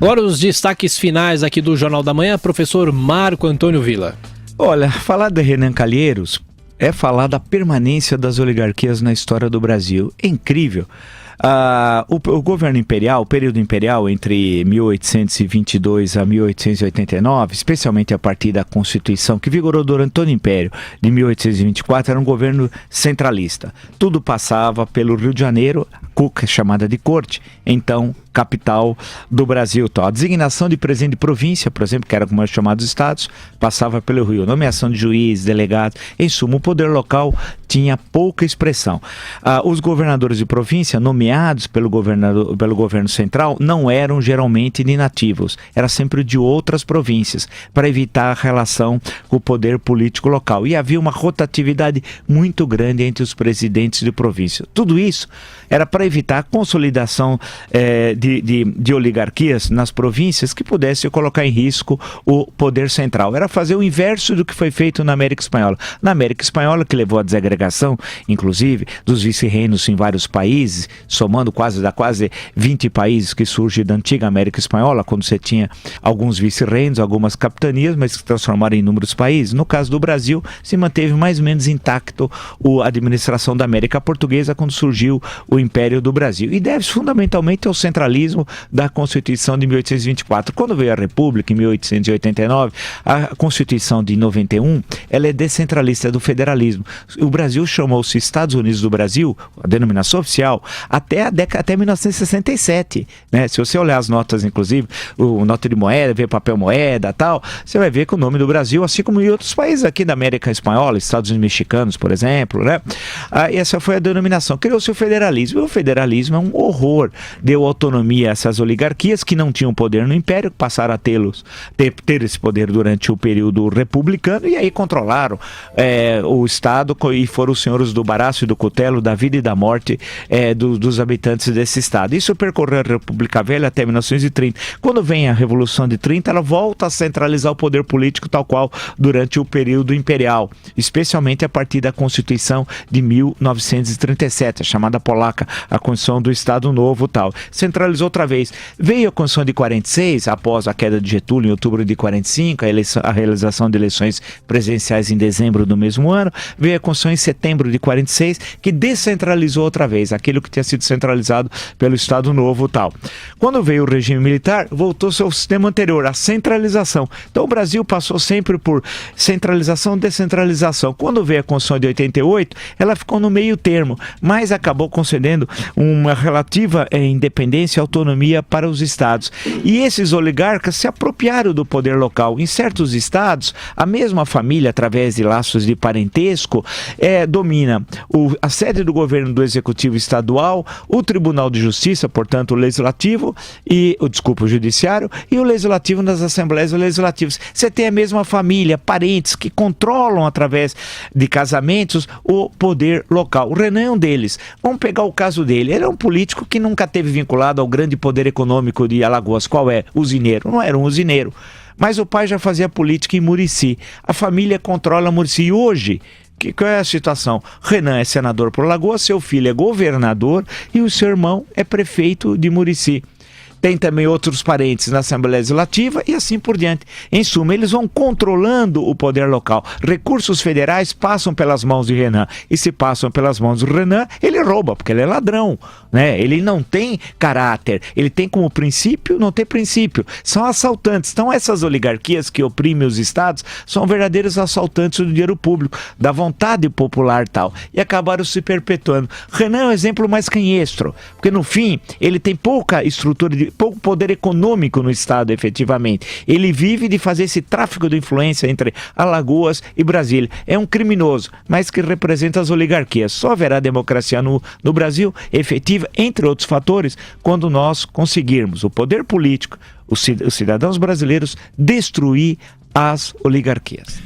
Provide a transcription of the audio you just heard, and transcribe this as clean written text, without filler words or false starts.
Agora os destaques finais aqui do Jornal da Manhã, professor Marco Antônio Villa. Olha, falar de Renan Calheiros é falar da permanência das oligarquias na história do Brasil. É incrível. O governo imperial, o período imperial entre 1822 a 1889, especialmente a partir da Constituição, que vigorou durante todo o Império, de 1824, era um governo centralista. Tudo passava pelo Rio de Janeiro, chamada de Corte, então capital do Brasil. Então, a designação de presidente de província, por exemplo, que era como eram chamados estados, passava pelo Rio. Nomeação de juízes, delegados, em suma, o poder local tinha pouca expressão. Os governadores de província, nomeados pelo governo central, não eram geralmente de nativos, era sempre de outras províncias, para evitar a relação com o poder político local. E havia uma rotatividade muito grande entre os presidentes de província. Tudo isso era para evitar a consolidação de oligarquias nas províncias que pudesse colocar em risco o poder central. Era fazer o inverso do que foi feito na América Espanhola. Na América Espanhola, que levou à desagregação, inclusive, dos vice-reinos em vários países, somando quase 20 países que surgem da antiga América Espanhola, quando você tinha alguns vice-reinos, algumas capitanias, mas que se transformaram em inúmeros países. No caso do Brasil, se manteve mais ou menos intacto a administração da América Portuguesa quando surgiu o Império do Brasil. E deve-se fundamentalmente ao centralismo da Constituição de 1824. Quando veio a República, em 1889, a Constituição de 91, ela é descentralista, do federalismo. O Brasil chamou-se Estados Unidos do Brasil, a denominação oficial, até 1967. Né? Se você olhar as notas, inclusive, nota de moeda, ver papel moeda e tal, você vai ver que o nome do Brasil, assim como em outros países aqui da América Espanhola, Estados Unidos mexicanos, por exemplo, né? Essa foi a denominação. Criou-se o federalismo. E o federalismo é um horror. Deu autonomia a essas oligarquias que não tinham poder no Império, que passaram a ter esse poder durante o período republicano, e aí controlaram o Estado, e foram os senhores do baraço e do cutelo, da vida e da morte dos habitantes desse Estado. Isso percorreu a República Velha até 1930. Quando vem a Revolução de 30, ela volta a centralizar o poder político tal qual durante o período imperial, especialmente a partir da Constituição de 1937, a chamada polaca, a Constituição do Estado Novo tal. Centralizou outra vez. Veio a Constituição de 46, após a queda de Getúlio em outubro de 45, a realização de eleições presidenciais em dezembro do mesmo ano. Veio a Constituição em setembro de 46, que descentralizou outra vez aquilo que tinha sido centralizado pelo Estado Novo tal. Quando veio o regime militar, voltou-se ao sistema anterior, a centralização. Então o Brasil passou sempre por centralização, descentralização. Quando veio a Constituição de 88, ela ficou no meio termo, mas acabou concedendo uma relativa independência e autonomia para os estados. E esses oligarcas se apropriaram do poder local. Em certos estados, a mesma família, através de laços de parentesco, domina a sede do governo, do executivo estadual, o Tribunal de Justiça, portanto o legislativo, o judiciário, e o legislativo nas assembleias legislativas. Você tem a mesma família, parentes que controlam através de casamentos o poder local. O Renan é um deles. Vamos pegar o caso dele. Ele é um político que nunca teve vinculado ao grande poder econômico de Alagoas. Qual é? Usineiro. Não era um usineiro. Mas o pai já fazia política em Murici. A família controla Murici. E hoje, qual é a situação? Renan é senador por Alagoas, seu filho é governador e o seu irmão é prefeito de Murici. Tem também outros parentes na Assembleia Legislativa e assim por diante. Em suma, eles vão controlando o poder local. Recursos federais passam pelas mãos de Renan. E se passam pelas mãos do Renan, ele rouba, porque ele é ladrão, né? Ele não tem caráter. Ele tem como princípio, não tem princípio. São assaltantes. Então essas oligarquias que oprimem os estados são verdadeiros assaltantes do dinheiro público, da vontade popular tal. E acabaram se perpetuando. Renan é o exemplo mais canhestro, porque no fim ele tem pouca estrutura, pouco poder econômico no estado efetivamente. Ele vive de fazer esse tráfico de influência entre Alagoas e Brasília. É um criminoso, mas que representa as oligarquias. Só haverá democracia no Brasil efetiva, entre outros fatores, quando nós conseguirmos o poder político, os cidadãos brasileiros, destruir as oligarquias.